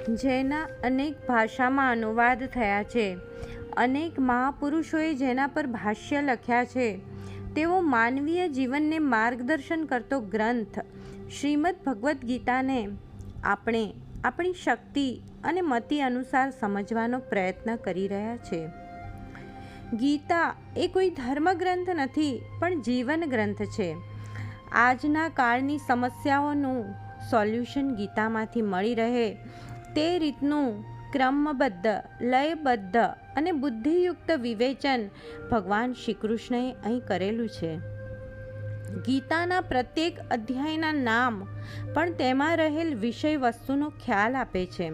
જેના અનેક ભાષામાં અનુવાદ થયા છે. અનેક મહાપુરુષોએ જેના પર ભાષ્ય લખ્યા છે. તેવો માનવીય જીવનને માર્ગદર્શન કરતો ગ્રંથ શ્રીમદ્ ભગવદ્ ગીતાને આપણે આપણી શક્તિ અને મતિ અનુસાર સમજવાનો પ્રયત્ન કરી રહ્યા છે. ગીતા એ કોઈ ધર્મગ્રંથ નથી, પણ જીવન ગ્રંથ છે. આજના કાળની સમસ્યાઓનું સોલ્યુશન ગીતામાંથી મળી રહે તે રીતનું ક્રમબદ્ધ, લયબદ્ધ અને બુદ્ધિયુક્ત વિવેચન ભગવાન શ્રી કૃષ્ણએ અહીં કરેલું છે. ગીતાના પ્રત્યેક અધ્યાયના નામ પણ તેમાં રહેલ વિષય વસ્તુનો ખ્યાલ આપે છે.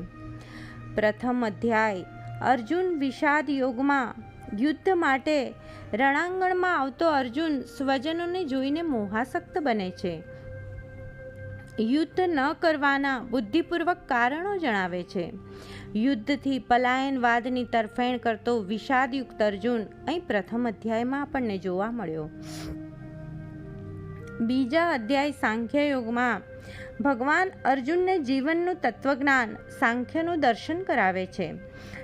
પ્રથમ અધ્યાય અર્જુન વિષાદ યોગમાં યુદ્ધ માટે રણાંગણમાં આવતો અર્જુન સ્વજનોને જોઈને મોહાસક્ત બને છે. યુદ્ધ ન કરવાના બુદ્ધિપૂર્વક કારણો જણાવે છે. યુદ્ધથી પલાયનવાદની તરફેણ કરતો વિષાદયુક્ત અર્જુન અહીં પ્રથમ અધ્યાયમાં આપણને જોવા મળ્યો. બીજા અધ્યાય સાંખ્ય યોગમાં ભગવાન અર્જુનને જીવનનું તત્વજ્ઞાન સાંખ્યનું દર્શન કરાવે છે.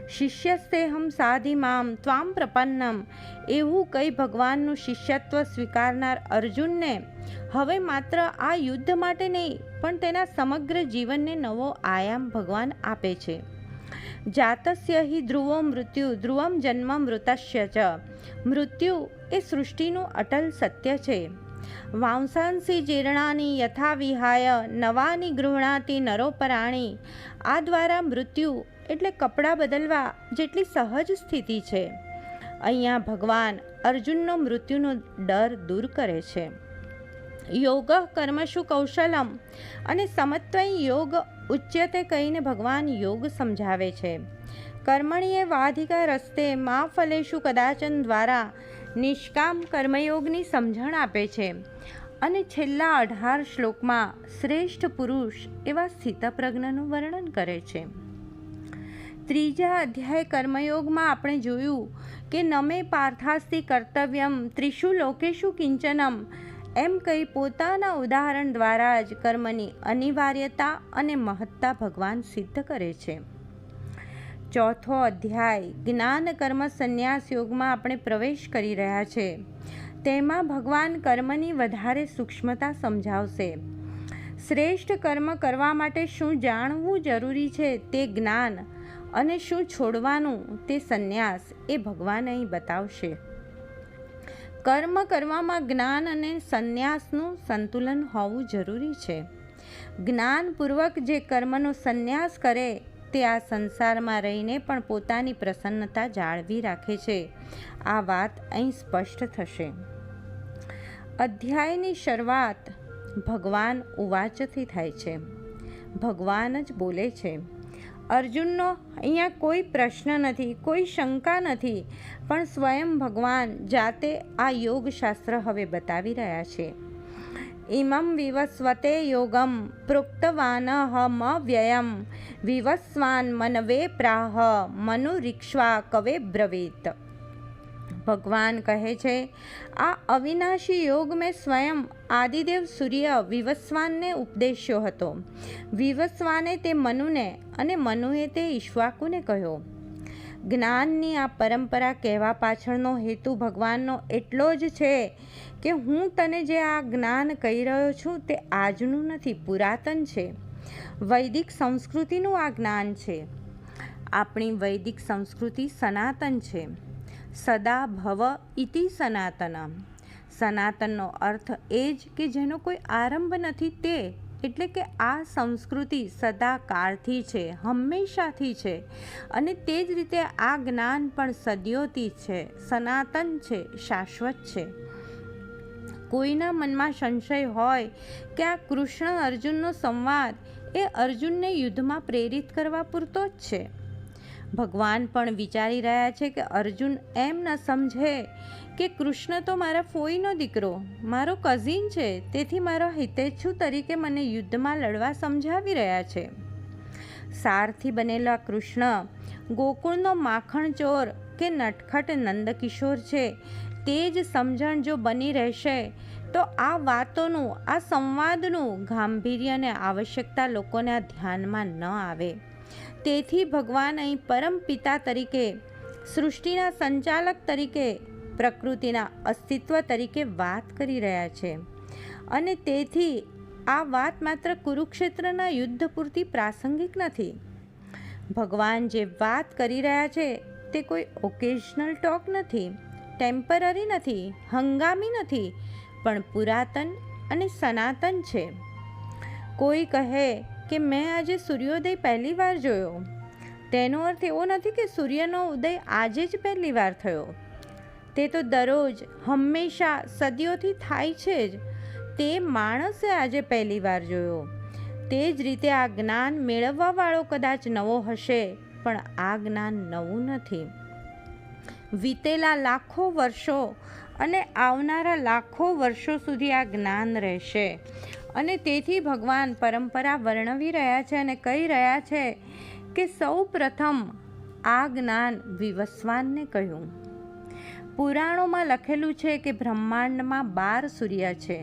શિષ્યસ્તેહમ સાધિ મામ ત્વામ પ્રપન્નમ એવું કહી ભગવાનનું શિષ્યત્વ સ્વીકારનાર અર્જુનને હવે માત્ર આ યુદ્ધ માટે નહીં, પણ તેના સમગ્ર જીવનને નવો આયામ ભગવાન આપે છે. જાતસ્ય હિ ધ્રુવો મૃત્યુ ધ્રુવમ જન્મ મૃતસ્ય ચ. મૃત્યુ એ સૃષ્ટિનું અટલ સત્ય છે. વાંસાંસી જીર્ણાની યથા વિહાય નવાની ગૃહણાતી નરોપરાણી. આ દ્વારા મૃત્યુ એટલે કપડાં બદલવા જેટલી સહજ સ્થિતિ છે. અહીંયા ભગવાન અર્જુનનો મૃત્યુનો ડર દૂર કરે છે. યોગ કર્મશુ કૌશલમ અને સમત્વય યોગ ઉચ્યતે કહીને ભગવાન યોગ સમજાવે છે. કર્મણીએ વાધિકા રસ્તે મા ફલેશુ કદાચન દ્વારા નિષ્કામ કર્મયોગની સમજણ આપે છે. અને છેલ્લા 18 શ્લોકમાં શ્રેષ્ઠ પુરુષ એવા સ્થિતપ્રજ્ઞનું વર્ણન કરે છે. ત્રીજા અધ્યાય કર્મયોગમાં આપણે જોયું કે નમે પાર્થાસ્તિ કર્તવ્યમ ત્રિષુ લોકેશુ કિંચનમ એમ કહી પોતાના ઉદાહરણ દ્વારા જ કર્મની અનિવાર્યતા અને મહત્તા ભગવાન સિદ્ધ કરે છે. ચોથો અધ્યાય જ્ઞાન કર્મ સંન્યાસ યોગમાં આપણે પ્રવેશ કરી રહ્યા છે. તેમાં ભગવાન કર્મની વધારે સૂક્ષ્મતા સમજાવશે. શ્રેષ્ઠ કર્મ કરવા માટે શું જાણવું જરૂરી છે તે જ્ઞાન અને શું છોડવાનું તે સંન્યાસ એ ભગવાન અહીં બતાવશે. કર્મ કરવામાં જ્ઞાન અને સંન્યાસનું સંતુલન હોવું જરૂરી છે. જ્ઞાનપૂર્વક જે કર્મનો સંન્યાસ કરે તે આ સંસારમાં રહીને પણ પોતાની પ્રસન્નતા જાળવી રાખે છે. આ વાત અહીં સ્પષ્ટ થશે. અધ્યાયની શરૂઆત ભગવાન ઉવાચથી થાય છે. ભગવાન જ બોલે છે. અર્જુનનો અહીંયા કોઈ પ્રશ્ન નથી, કોઈ શંકા નથી, પણ સ્વયં ભગવાન જાતે આ યોગશાસ્ત્ર હવે બતાવી રહ્યા છે. ઇમં વિવસ્વતે યોગમ પ્રોક્તવાનઃ વ્યયમ વિવસ્વાન મનવે પ્રાહ મનુરીક્ષ્વા કવે બ્રવીત. ભગવાન કહે છે, આ અવિનાશી યોગ મેં સ્વયં આદિદેવ સૂર્ય વિવસ્વાનને ઉપદેશ્યો હતો. વિવસ્વાને તે મનુને અને મનુએ તે ઈક્ષ્વાકુને કહ્યો. જ્ઞાનની આ પરંપરા કહેવા પાછળનો હેતુ ભગવાનનો એટલો જ છે કે હું તને જે આ જ્ઞાન કહી રહ્યો છું તે આજનું નથી, પુરાતન છે. વૈદિક સંસ્કૃતિનું આ જ્ઞાન છે. આપણી વૈદિક સંસ્કૃતિ સનાતન છે. સદા ભવ ઇતિ સનાતન. સનાતનનો અર્થ એ જ કે જેનો કોઈ આરંભ નથી તે, એટલે કે આ સંસ્કૃતિ સદા કાળથી છે, હંમેશાથી છે. અને તે જ રીતે આ જ્ઞાન પણ સદીઓથી છે, સનાતન છે, શાશ્વત છે. કોઈના મનમાં સંશય હોય કે આ કૃષ્ણ અર્જુનનો સંવાદ એ અર્જુનને યુદ્ધમાં પ્રેરિત કરવા પૂરતો જ છે. ભગવાન પણ વિચારી રહ્યા છે કે અર્જુન એમ ન સમજે કે કૃષ્ણ તો મારા ફોઈનો દીકરો, મારો કઝિન છે, તેથી મારા હિતેચ્છુ તરીકે મને યુદ્ધમાં લડવા સમજાવી રહ્યા છે. સારથી બનેલા કૃષ્ણ ગોકુળનો માખણ ચોર કે નટખટ નંદકિશોર છે, તે જ સમજણ જો બની રહેશે તો આ વાતોનું, આ સંવાદનું ગાંભીર્ય અને આવશ્યકતા લોકોના ધ્યાનમાં ન આવે. તેથી ભગવાન અહીં પરમ પિતા તરીકે, સૃષ્ટિના સંચાલક તરીકે, પ્રકૃતિના અસ્તિત્વ તરીકે વાત કરી રહ્યા છે. અને તેથી આ વાત માત્ર કુરુક્ષેત્રના યુદ્ધ પૂરતી પ્રાસંગિક નથી. ભગવાન જે વાત કરી રહ્યા છે તે કોઈ ઓકેઝનલ ટોક નથી, ટેમ્પરરી નથી, હંગામી નથી, પણ પુરાતન અને સનાતન છે. કોઈ કહે કે મેં આજે સૂર્યોદય પહેલી વાર જોયો, તેનો અર્થ એવો નથી કે સૂર્યનો ઉદય આજે જ પહેલી વાર થયો. તે તો દરરોજ, હંમેશા, સદીઓથી થાય છે જ. તે માણસે આજે પહેલી વાર જોયો. તે જ રીતે આ જ્ઞાન મેળવવાવાળો કદાચ નવો હશે, પણ આ જ્ઞાન નવું નથી. વીતેલા લાખો વર્ષો અને આવનારા લાખો વર્ષો સુધી આ જ્ઞાન રહેશે. અને તેથી ભગવાન પરંપરા વર્ણવી રહ્યા છે અને કહી રહ્યા છે કે સૌ પ્રથમ આ જ્ઞાન વિવસ્વાનને કહ્યું. પુરાણોમાં લખેલું છે કે બ્રહ્માંડમાં 12 સૂર્ય છે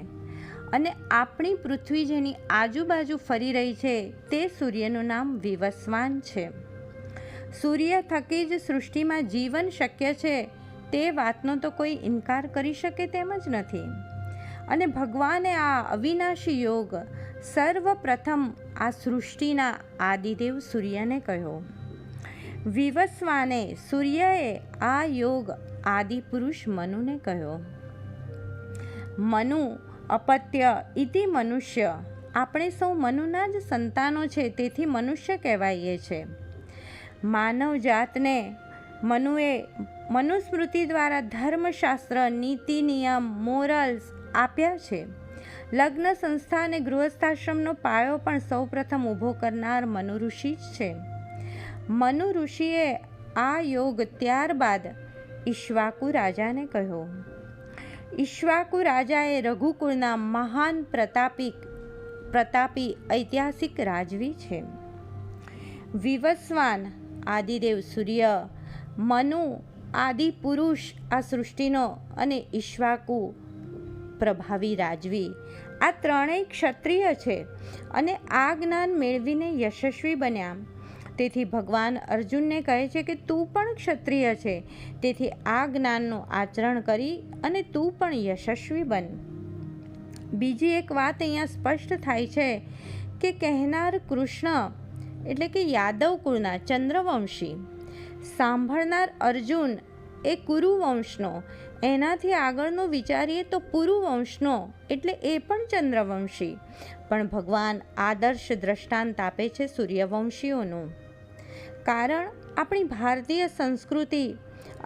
અને આપણી પૃથ્વી જેની આજુબાજુ ફરી રહી છે તે સૂર્યનું નામ વિવસ્વાન છે. સૂર્ય થકી જ સૃષ્ટિમાં જીવન શક્ય છે તે વાતનો તો કોઈ ઇનકાર કરી શકે તેમ જ નથી. અને ભગવાને આ અવિનાશી યોગ સર્વપ્રથમ આ સૃષ્ટિના આદિદેવ સૂર્યને કહ્યો. વિવસ્વાને, સૂર્યએ આ યોગ આદિપુરુષ મનુને કહ્યો. મનુ અપત્ય ઇતિ મનુષ્ય, આપણે સૌ મનુના જ સંતાનો છે, તેથી મનુષ્ય કહેવાઈએ છે. માનવ જાતને મનુસ્મૃતિ દ્વારા ધર્મશાસ્ત્ર, નીતિ નિયમ, મોરલ્સ આપ્યા છે. લગ્ન સંસ્થા અને ગૃહસ્થાશ્રમનો પાયો પણ સૌ પ્રથમ ઊભો કરનાર મનુ ઋષિ જ છે. મનુ ઋષિએ આ યોગ ત્યારબાદ ઈક્ષ્વાકુ રાજાને કહ્યો. ઈક્ષ્વાકુ રાજાએ રઘુકુળના મહાન પ્રતાપી ઐતિહાસિક રાજવી છે. વિવસ્વાન આદિદેવ સૂર્ય, મનુ આદિ પુરુષ આ સૃષ્ટિનો અને ઈક્ષ્વાકુ પ્રભાવી રાજવી, આ ત્રણેય ક્ષત્રિય છે અને આ જ્ઞાન મેળવીને યશસ્વી બન્યા. તેથી ભગવાન અર્જુનને કહે છે કે તું પણ ક્ષત્રિય છે, તેથી આ જ્ઞાનનું આચરણ કરી અને તું પણ યશસ્વી બન. બીજી એક વાત અહીંયા સ્પષ્ટ થાય છે કે કહેનાર કૃષ્ણ એટલે કે યાદવ કુળના ચંદ્રવંશી, સાંભળનાર અર્જુન એ કુરુવંશનો, એનાથી આગળનું વિચારીએ તો પુરુવંશનો એટલે એ પણ ચંદ્રવંશી. પણ ભગવાન આદર્શ દ્રષ્ટાંત આપે છે સૂર્યવંશીઓનું. કારણ આપણી ભારતીય સંસ્કૃતિ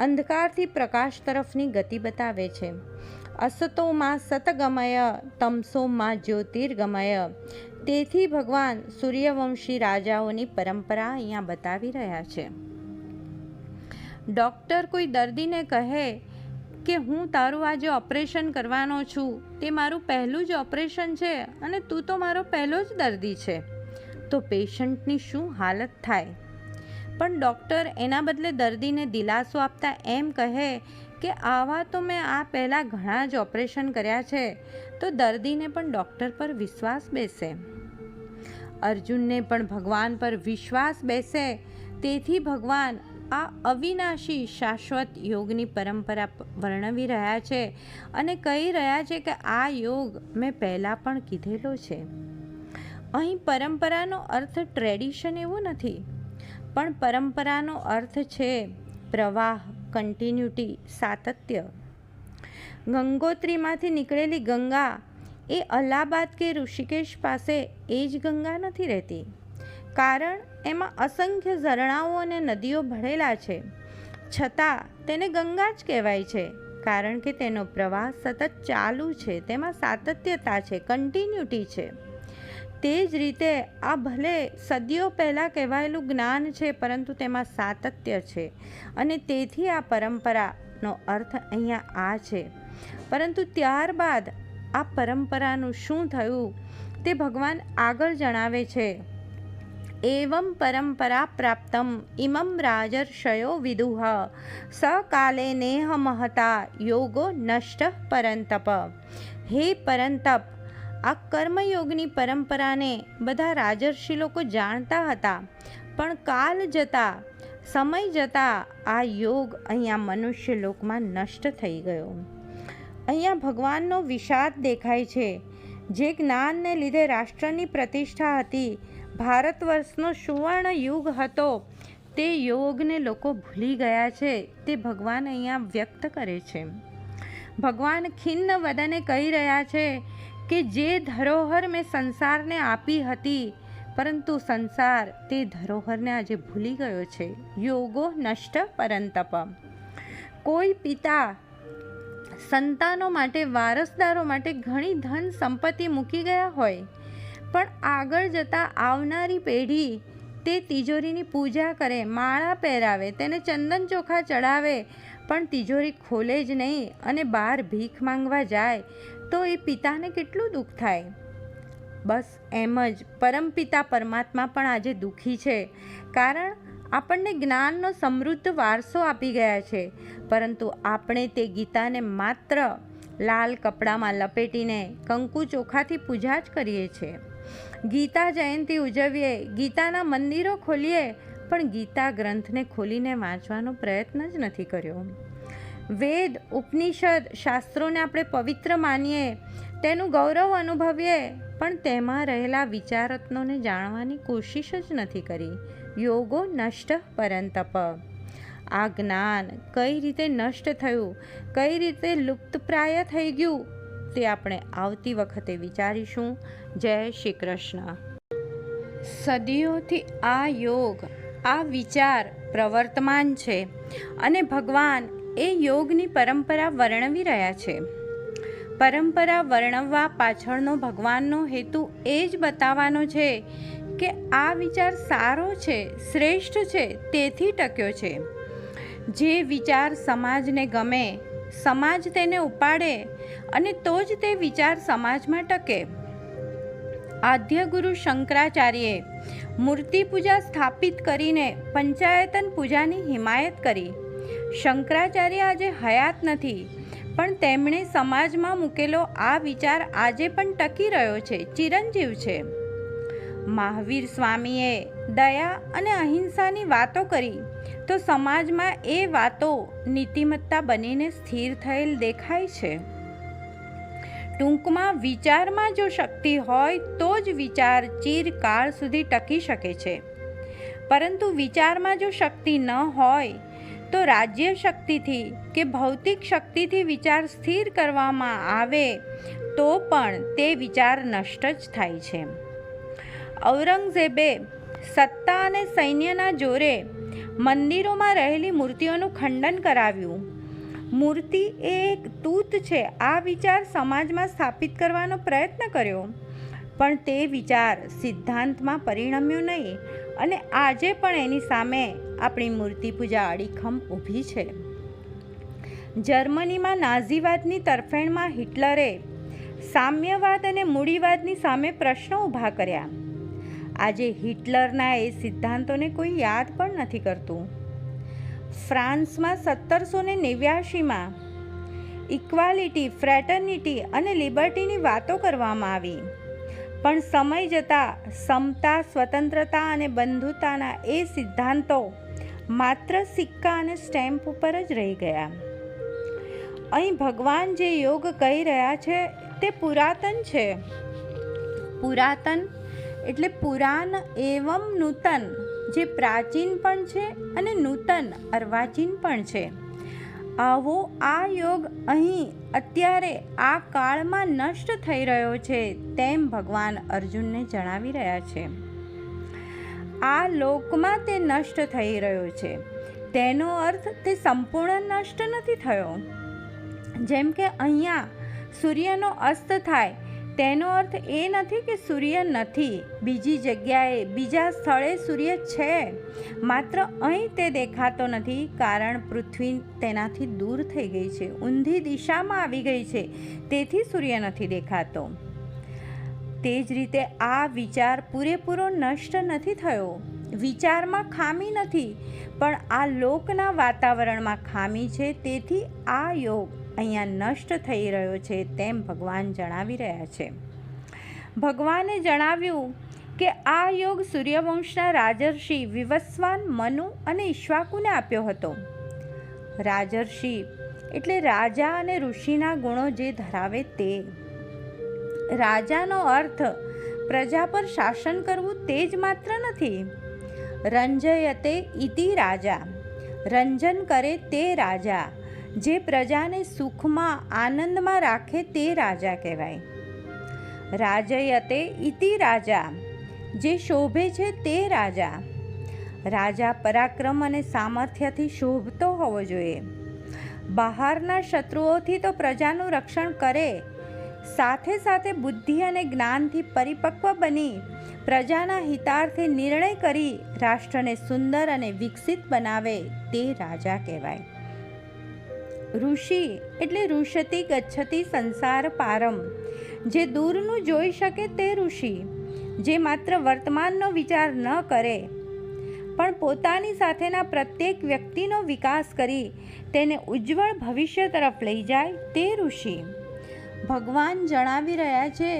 અંધકારથી પ્રકાશ તરફની ગતિ બતાવે છે. અસતોમાં સતગમય, તમસોમાં જ્યોતિર્ગમય. તેથી ભગવાન સૂર્યવંશી રાજાઓની પરંપરા અહીંયા બતાવી રહ્યા છે. ડૉક્ટર કોઈ દર્દીને કહે કે હું તારું આજે ઓપરેશન કરવાનો છું, તે મારું પહેલું જ ઓપરેશન છે અને તું તો મારો પહેલો જ દર્દી છે, તો પેશન્ટની શું હાલત થાય. પણ ડૉક્ટર એના બદલે દર્દીને દિલાસો આપતા એમ કહે કે આવા તો મેં આ પહેલાં ઘણા જ ઓપરેશન કર્યા છે, તો દર્દીને પણ ડૉક્ટર પર વિશ્વાસ બેસે. અર્જુનને પણ ભગવાન પર વિશ્વાસ બેસે. તેથી ભગવાન આ અવિનાશી શાશ્વત યોગની પરંપરા વર્ણવી રહ્યા છે અને કહી રહ્યા છે કે આ યોગ મેં પહેલાં પણ કીધેલો છે. અહીં પરંપરાનો અર્થ ટ્રેડિશન એવો નથી, પણ પરંપરાનો અર્થ છે પ્રવાહ, કન્ટિન્યુટી, સાતત્ય. ગંગોત્રીમાંથી નીકળેલી ગંગા એ અલ્હાબાદ કે ઋષિકેશ પાસે એ જ ગંગા નથી રહેતી. કારણ એમાં અસંખ્ય ઝરણાઓ અને નદીઓ ભળેલા છે, છતાં તેને ગંગા જ કહેવાય છે. કારણ કે તેનો પ્રવાહ સતત ચાલુ છે, તેમાં સાતત્યતા છે, કન્ટિન્યુટી છે. તે જ રીતે આ ભલે સદીઓ પહેલાં કહેવાયેલું જ્ઞાન છે, પરંતુ તેમાં સાતત્ય છે અને તેથી આ પરંપરાનો અર્થ અહીંયા આ છે. પરંતુ ત્યારબાદ આ પરંપરાનું શું થયું તે ભગવાન આગળ જણાવે છે. એવં પરંપરા પ્રાપ્તમ ઇમમ રાજર્ષયો વિદુઃ સકાલે નેહ મહતા યોગો નષ્ટ પરંતપ. હે પરંતપ, આ કર્મયોગની પરંપરાને બધા રાજર્ષિ લોકો જાણતા હતા, પણ કાલ જતાં, સમય જતાં આ યોગ અહીંયા મનુષ્ય લોકમાં નષ્ટ થઈ ગયો. અહીંયા ભગવાનનો વિષાદ દેખાય છે. જે જ્ઞાનને લીધે રાષ્ટ્રની પ્રતિષ્ઠા હતી, ભારત વર્ષનો સુવર્ણ યુગ હતો, તે યોગને લોકો ભૂલી ગયા છે. તે ભગવાન અહીંયા વ્યક્ત કરે છે. ભગવાન ખિન્ન વદને કહી રહ્યા છે કે જે ધરોહર મેં સંસારને આપી હતી, પરંતુ સંસાર તે ધરોહરને આજે ભૂલી ગયો છે. યોગો નષ્ટ પરંતપ. કોઈ પિતા સંતાનો માટે, વારસદારો માટે ઘણી ધન સંપત્તિ મૂકી ગયા હોય, પણ આગળ જતાં આવનારી પેઢી તે તિજોરીની પૂજા કરે, માળા પહેરાવે, તેને ચંદન ચોખા ચડાવે, પણ તિજોરી ખોલે જ નહીં અને બહાર ભીખ માંગવા જાય, તો એ પિતાને કેટલું દુઃખ થાય. બસ એમ જ પરમપિતા પરમાત્મા પણ આજે દુઃખી છે. કારણ આપણને જ્ઞાનનો સમૃદ્ધ વારસો આપી ગયા છે, પરંતુ આપણે તે ગીતાને માત્ર લાલ કપડામાં લપેટીને કંકુ ચોખાથી પૂજા જ કરીએ છીએ. ગીતા જયંતિ ઉજવીએ, ગીતાના મંદિરો ખોલીએ, પણ ગીતા ગ્રંથને ખોલીને વાંચવાનો પ્રયત્ન જ નથી કર્યો. વેદ, ઉપનિષદ, શાસ્ત્રોને આપણે પવિત્ર માનીએ, તેનું ગૌરવ અનુભવીએ, પણ તેમાં રહેલા વિચારત્નોને જાણવાની કોશિશ જ નથી કરી. યોગો નષ્ટ પરંતપ. આ જ્ઞાન કઈ રીતે નષ્ટ થયું, કઈ રીતે લુપ્તપ્રાય થઈ ગયું, તે આપણે આવતી વખતે વિચારીશું. જય શ્રી કૃષ્ણ. સદીઓથી આ યોગ, આ વિચાર પ્રવર્તમાન છે અને ભગવાન એ યોગની પરંપરા વર્ણવી રહ્યા છે. પરંપરા વર્ણવવા પાછળનો ભગવાનનો હેતુ એ જ બતાવવાનો છે કે આ વિચાર સારો છે, શ્રેષ્ઠ છે, તેથી ટક્યો છે. જે વિચાર સમાજને ગમે, સમાજ તેને ઉપાડે અને તો જ તે વિચાર સમાજમાં ટકે. આદ્ય ગુરુ શંકરાચાર્યે મૂર્તિ પૂજા સ્થાપિત કરીને પંચાયતન પૂજાની હિમાયત કરી. શંકરાચાર્ય આજે હયાત નથી, પણ તેમણે સમાજમાં મૂકેલો આ વિચાર આજે પણ ટકી રહ્યો છે, ચિરંજીવ છે. મહાવીર સ્વામીએ દયા અને અહિંસાની વાતો કરી, તો સમાજમાં એ વાતો નીતિમત્તા બનીને સ્થિર થયેલ દેખાય છે. ટૂંકમાં વિચારમાં જો શક્તિ હોય તો જ વિચાર ચિરકાળ સુધી ટકી શકે છે. પરંતુ વિચારમાં જો શક્તિ ન હોય તો રાજ્ય શક્તિથી કે ભૌતિક શક્તિથી વિચાર સ્થિર કરવામાં આવે તો પણ તે વિચાર નષ્ટ જ થાય છે. ઔરંગઝેબે સત્તા અને સૈન્યના જોરે મંદિરોમાં રહેલી મૂર્તિઓનું ખંડન કરાવ્યું. મૂર્તિ એ એક તૂત છે, આ વિચાર સમાજમાં સ્થાપિત કરવાનો પ્રયત્ન કર્યો, પણ તે વિચાર સિદ્ધાંતમાં પરિણમ્યો નહીં અને આજે પણ એની સામે આપણી મૂર્તિ પૂજા અડીખમ ઊભી છે. જર્મનીમાં નાઝીવાદની તરફેણમાં હિટલરે સામ્યવાદ અને મૂડીવાદની સામે પ્રશ્નો ઊભા કર્યા. આજે હિટલરના એ સિદ્ધાંતોને કોઈ યાદ પણ નથી કરતું. ફ્રાન્સમાં 1789માં ઇક્વાલિટી, ફ્રેટર્નિટી અને લિબર્ટીની વાતો કરવામાં આવી, પણ સમય જતાં સમતા, સ્વતંત્રતા અને બંધુતાના એ સિદ્ધાંતો માત્ર સિક્કા અને સ્ટેમ્પ ઉપર જ રહી ગયા. અહીં ભગવાન જે યોગ કહી રહ્યા છે તે પુરાતન છે. પુરાતન એટલે પુરાણ એવમ નૂતન, જે પ્રાચીન પણ છે અને નૂતન અર્વાચીન પણ છે. આવો આ યોગ અહીં અત્યારે આ કાળમાં નષ્ટ થઈ રહ્યો છે, તેમ ભગવાન અર્જુનને જણાવી રહ્યા છે. આ લોકમાં તે નષ્ટ થઈ રહ્યો છે, તેનો અર્થ તે સંપૂર્ણ નષ્ટ નથી થયો. જેમ કે અહીંયા સૂર્યનો અસ્ત થાય, તેનો અર્થ એ નથી કે સૂર્ય નથી, બીજી જગ્યાએ, બીજા સ્થળે સૂર્ય છે, માત્ર અહીં તે દેખાતો નથી, કારણ પૃથ્વી તેનાથી દૂર થઈ ગઈ છે, ઊંધી દિશામાં આવી ગઈ છે, તેથી સૂર્ય નથી દેખાતો. તે જ રીતે આ વિચાર પૂરેપૂરો નષ્ટ નથી થયો. વિચારમાં ખામી નથી, પણ આ લોકના વાતાવરણમાં ખામી છે, તેથી આ યોગ અહીંયા નષ્ટ થઈ રહ્યો છે, તેમ ભગવાન જણાવી રહ્યા છે. ભગવાને જણાવ્યું કે આ યોગ સૂર્યવંશના રાજર્ષિ વિવસ્વાન, મનુ અને ઈક્ષ્વાકુને આપ્યો હતો. રાજર્ષિ એટલે રાજા અને ઋષિના ગુણો જે ધરાવે તે. રાજાનો અર્થ પ્રજા પર શાસન કરવું તે જ માત્ર નથી. રંજયતે ઇતિ રાજા, રંજન કરે તે રાજા, જે પ્રજાને સુખમાં આનંદમાં રાખે તે રાજા કહેવાય. રાજયતે ઇતિ રાજા, જે શોભે છે તે રાજા. રાજા પરાક્રમ અને સામર્થ્યથી શોભતો હોવો જોઈએ. બહારના શત્રુઓથી તો પ્રજાનું રક્ષણ કરે, સાથે સાથે બુદ્ધિ અને જ્ઞાનથી પરિપક્વ બની પ્રજાના હિતાર્થે નિર્ણય કરી રાષ્ટ્રને સુંદર અને વિકસિત બનાવે તે રાજા કહેવાય. ઋષિ એટલે ઋષતિ ગચ્છતિ સંસાર પારમ, જે દૂરનું જોઈ શકે તે ઋષિ, જે માત્ર વર્તમાનનો વિચાર ન કરે પણ પોતાની સાથેના પ્રત્યેક વ્યક્તિનો વિકાસ કરી તેને ઉજ્જવળ ભવિષ્ય તરફ લઈ જાય તે ઋષિ. ભગવાન જણાવી રહ્યા છે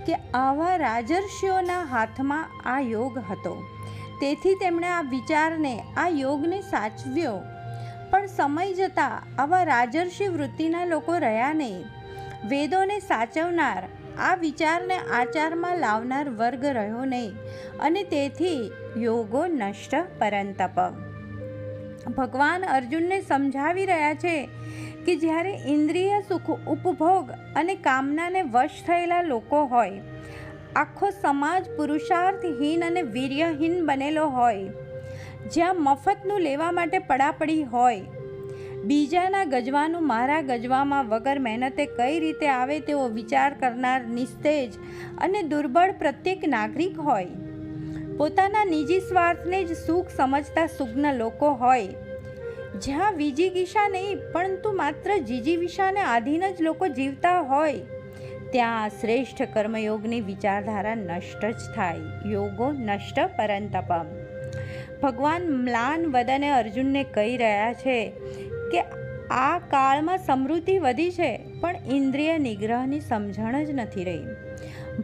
કે આવા રાજર્ષિઓના હાથમાં આ યોગ હતો, તેથી તેમણે આ વિચારને, આ યોગને સાચવ્યો. પણ સમય જતાં આવા રાજર્ષિ વૃત્તિના લોકો રહ્યા નહીં. વેદોને સાચવનાર, આ વિચારને આચારમાં લાવનાર વર્ગ રહ્યો નહીં, અને તેથી યોગો નષ્ટ પરંતપ. ભગવાન અર્જુનને સમજાવી રહ્યા છે કે જ્યારે ઇન્દ્રિય સુખ, ઉપભોગ અને કામનાને વશ થયેલા લોકો હોય, આખો સમાજ પુરુષાર્થહીન અને વીર્યહીન બનેલો હોય, જ્યાં મફતનું લેવા માટે પડાપડી હોય, બીજાના ગજવાનું મારા ગજવામાં વગર મહેનતે કઈ રીતે આવે તેવો વિચાર કરનાર નિસ્તેજ અને દુર્બળ પ્રત્યેક નાગરિક હોય, પોતાના નિજી સ્વાર્થને જ સુખ સમજતા સુજ્ઞ લોકો હોય, જ્યાં વિજિગીષા નહીં પરંતુ માત્ર જીજીવિષાને આધીન જ લોકો જીવતા હોય, ત્યાં શ્રેષ્ઠ કર્મયોગની વિચારધારા નષ્ટ જ થાય. યોગો નષ્ટ પરંતપ. ભગવાન મ્લાન વદને અર્જુનને કહી રહ્યા છે કે આ કાળમાં સમૃદ્ધિ વધી છે, પણ ઇન્દ્રિય નિગ્રહની સમજણ જ નથી રહી.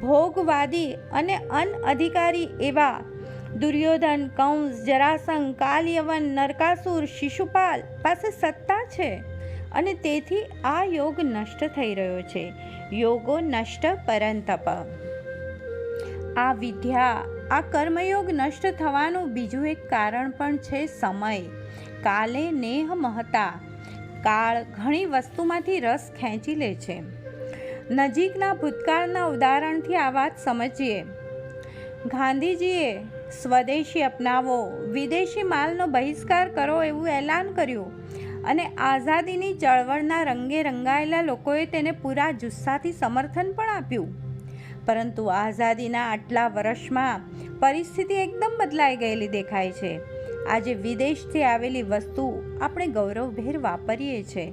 ભોગવાદી અને અનઅધિકારી એવા દુર્યોધન, કંસ, જરાસંઘ, કાલયવન, નરકાસુર, શિશુપાલ પાસે સત્તા છે, અને તેથી આ યોગ નષ્ટ થઈ રહ્યો છે. યોગો નષ્ટ પરંતપ. આ વિદ્યા, આ કર્મયોગ નષ્ટ થવાનું બીજું એક કારણ પણ છે સમય. કાલે નેહ મહતા. કાળ ઘણી વસ્તુમાંથી રસ ખેંચી લે છે. નજીકના ભૂતકાળના ઉદાહરણથી આ વાત સમજીએ. ગાંધીજીએ સ્વદેશી અપનાવો, વિદેશી માલનો બહિષ્કાર કરો એવું એલાન કર્યું, અને આઝાદીની ચળવળના રંગે રંગાયેલા લોકોએ તેને પૂરા જુસ્સાથી સમર્થન પણ આપ્યું. પરંતુ આઝાદીના આટલા વર્ષમાં પરિસ્થિતિ એકદમ બદલાઈ ગયેલી દેખાય છે. આજે વિદેશથી આવેલી વસ્તુ આપણે ગૌરવભેર વાપરીએ છીએ.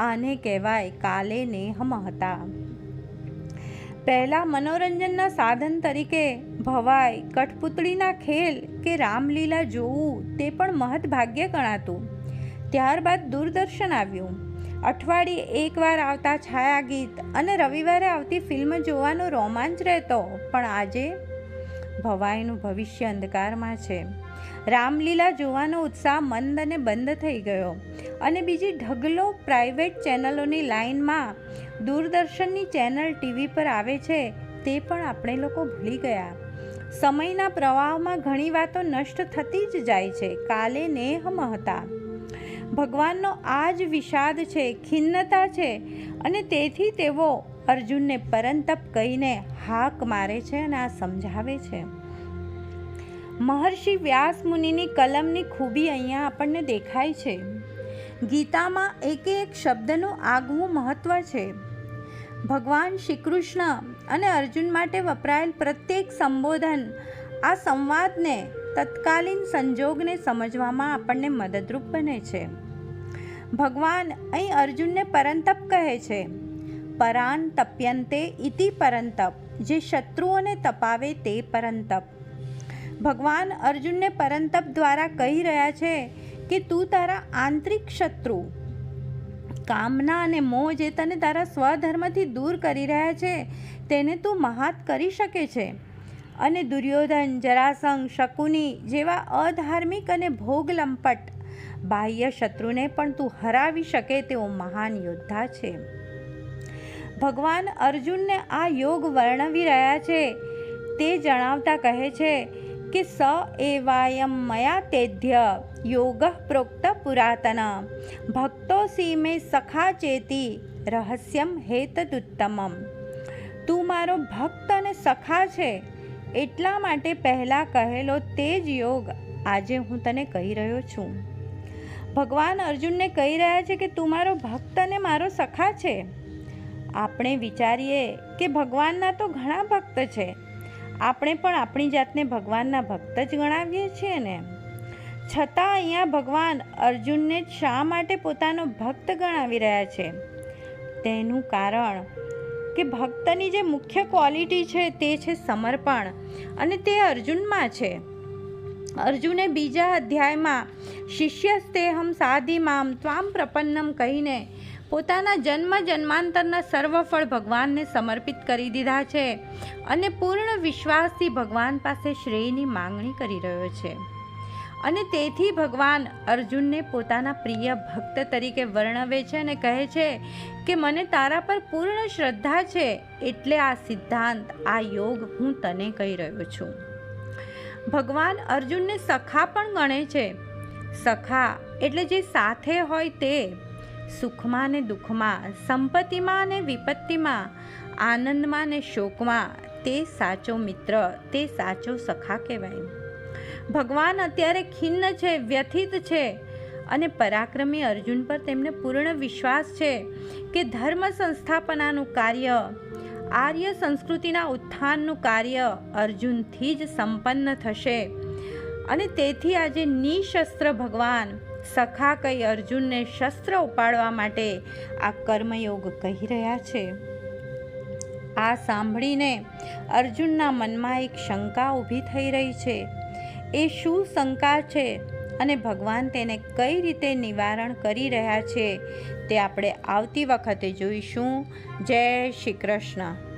આને કહેવાય કાલે નેહ મહતા. પહેલાં મનોરંજનના સાધન તરીકે ભવાઈ, કઠપૂતળીના ખેલ કે રામલીલા જોવું તે પણ મહદ ભાગ્ય ગણાતું. ત્યારબાદ દૂરદર્શન આવ્યું. અઠવાડિયે એકવાર આવતા છાયાગીત અને રવિવારે આવતી ફિલ્મ જોવાનો રોમાંચ રહેતો. પણ આજે ભવાઈનું ભવિષ્ય અંધકારમાં છે. રામલીલા જોવાનો ઉત્સાહ મંદ અને બંધ થઈ ગયો, અને બીજી ઢગલો પ્રાઇવેટ ચેનલોની લાઇનમાં દૂરદર્શનની ચેનલ ટીવી પર આવે છે તે પણ આપણે લોકો ભૂલી ગયા. સમયના પ્રવાહમાં ઘણી વાતો નષ્ટ થતી જ જાય છે. કાલે નેહ મહતા. ભગવાનનો આ જ વિષાદ છે, ખિન્નતા છે, અને તેથી તેઓ અર્જુનને પરંતપ કહીને હાક મારે છે અને આ સમજાવે છે. મહર્ષિ વ્યાસ મુનિની કલમની ખૂબી અહીંયા આપણને દેખાય છે. ગીતામાં એકે એક શબ્દનું આગવું મહત્વ છે. ભગવાન શ્રી કૃષ્ણ અને અર્જુન માટે વપરાયેલ પ્રત્યેક સંબોધન આ સંવાદને, તત્કાલીન સંજોગને સમજવામાં આપણને મદદરૂપ બને છે. ભગવાન અહીં અર્જુનને પરંતપ કહે છે. પરાન તપ્યંતે ઇતિ પરંતપ, જે શત્રુઓને તપાવે તે પરંતપ. ભગવાન અર્જુનને પરંતપ દ્વારા કહી રહ્યા છે કે તું તારા આંતરિક શત્રુ કામના અને મોહ જે તને તારા સ્વધર્મથી દૂર કરી રહ્યા છે તેને તું મહાત કરી શકે છે. અને દુર્યોધન, જરાસંઘ, શકુની જેવા અધાર્મિક અને ભોગલંપટ બાહ્ય શત્રુને પણ તું હરાવી શકે તેવો મહાન યોદ્ધા છે. ભગવાન અર્જુનને આ યોગ વર્ણવી રહ્યા છે તે જણાવતા કહે છે કે સ એવાયમ મયા તેધ્ય યોગ પ્રોક્ત પુરાતન ભક્તોસી મે સખા ચેતી રહસ્યમ હેતદુત્તમમ. તું મારો ભક્ત અને સખા છે એટલા માટે પહેલાં કહેલો તે જ યોગ આજે હું તને કહી રહ્યો છું. ભગવાન અર્જુનને કહી રહ્યા છે કે તું મારો ભક્ત અને મારો સખા છે. આપણે વિચારીએ કે ભગવાનના તો ઘણા ભક્ત છે, આપણે પણ આપણી જાતને ભગવાનના ભક્ત જ ગણાવીએ છીએ ને. છતાં અહીંયા ભગવાન અર્જુનને જ શા માટે પોતાનો ભક્ત ગણાવી રહ્યા છે? તેનું કારણ કે ભક્તની જે મુખ્ય ક્વોલિટી છે તે છે સમર્પણ, અને તે અર્જુનમાં છે. અર્જુને બીજા અધ્યાયમાં શિષ્યસ્તેહમ સાધિમામ ત્વામ પ્રપન્નમ કહીને પોતાના જન્મ જન્માંતરના સર્વફળ ભગવાનને સમર્પિત કરી દીધા છે અને પૂર્ણ વિશ્વાસથી ભગવાન પાસે શ્રેયની માંગણી કરી રહ્યો છે. અને તેથી ભગવાન અર્જુનને પોતાના પ્રિય ભક્ત તરીકે વર્ણવે છે અને કહે છે કે મને તારા પર પૂર્ણ શ્રદ્ધા છે, એટલે આ સિદ્ધાંત, આ યોગ હું તને કહી રહ્યો છું. ભગવાન અર્જુનને સખા પણ ગણે છે. સખા એટલે જે સાથે હોય તે, સુખમાં ને દુઃખમાં, સંપત્તિમાં ને વિપત્તિમાં, આનંદમાં ને શોકમાં, તે સાચો મિત્ર, તે સાચો સખા કહેવાય. ભગવાન અત્યારે ખિન્ન છે, વ્યથિત છે, અને પરાક્રમી અર્જુન પર તેમને પૂર્ણ વિશ્વાસ છે કે ધર્મ સંસ્થાપનાનું કાર્ય, આર્ય સંસ્કૃતિના ઉત્થાનનું કાર્ય અર્જુનથી જ સંપન્ન થશે. અને તેથી આજે નિશસ્ત્ર ભગવાન સખા કહી અર્જુનને શસ્ત્ર ઉપાડવા માટે આ કર્મયોગ કહી રહ્યા છે. આ સાંભળીને અર્જુનના મનમાં એક શંકા ઊભી થઈ રહી છે. એ શું શંકા છે અને ભગવાન તેને કઈ રીતે નિવારણ કરી રહ્યા છે તે આપણે આવતી વખતે જોઈશું. જય શ્રી કૃષ્ણ.